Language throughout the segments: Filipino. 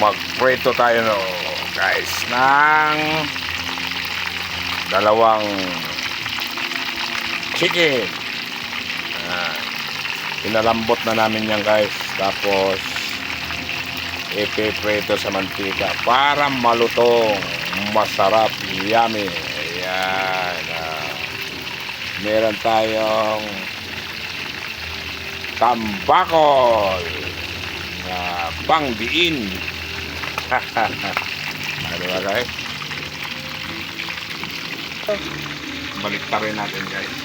Magprito tayo no, guys, ng dalawang chicken. Pinalambot na namin yan, guys. Tapos ipiprito sa mantika para malutong, masarap, yummy. Ayan. Meron tayong tambakol na pangdiin. Ano ba, guys? Balik pa rin natin, guys,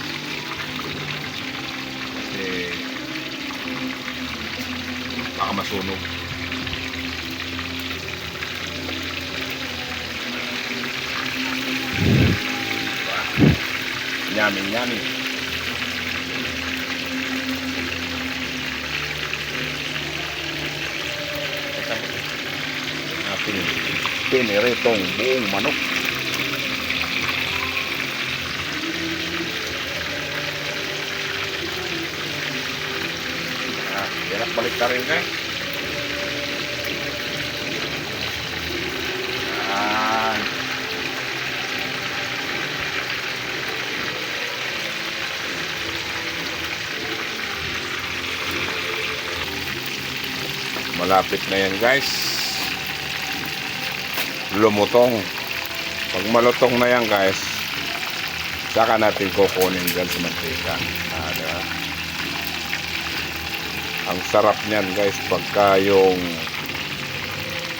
kasi baka masunog. Diba? Yummy, yummy. Ating piniritong buong manok. Yan, balik ka rin, guys. Malapit na yan, guys, lumutong. Pag malutong na yan, guys, saka natin kukunin dyan sa mantika. Ang sarap niyan, guys, pagka yung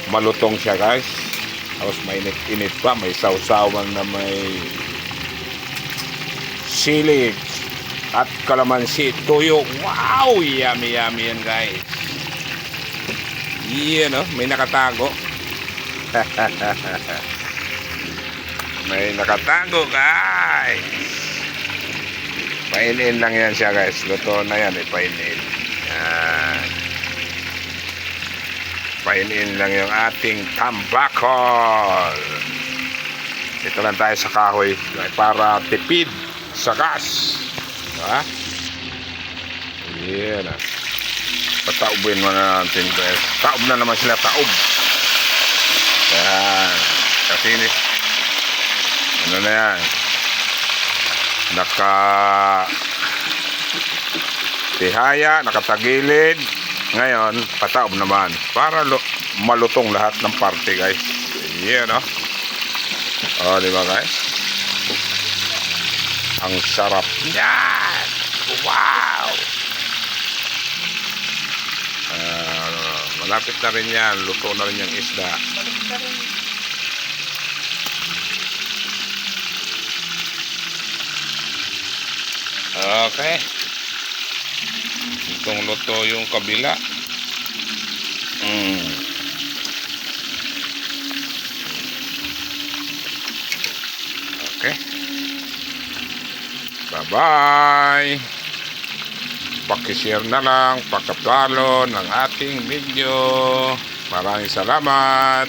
malutong siya, guys. Tapos mainit-init pa, may sausawan na may sili at kalamansi, tuyo. Wow! Yummy, yummy yan, guys. Yan, no? May nakatago. May nakatago, guys. Painin lang yan siya, guys. Luto na yan, painin. Yan. Painin lang yung ating tambakol. Ito lang tayo sa kahoy para tipid sa gas. Diba? Yan, pataubin mo na natin, guys. Taob na naman sila, taob. Yan. Kasi ano na yan, tihaya, nakatagilid. Ngayon, pataob naman para malutong lahat ng parte, guys. Yan, no? O, diba, guys? Ang sarap yan. Wow! Malapit na rin yan. Luto na rin yung isda. Okay. Itong luto yung kabila. Okay. Bye-bye. Pakishare na lang, pakapalo ng ating video. Maraming salamat.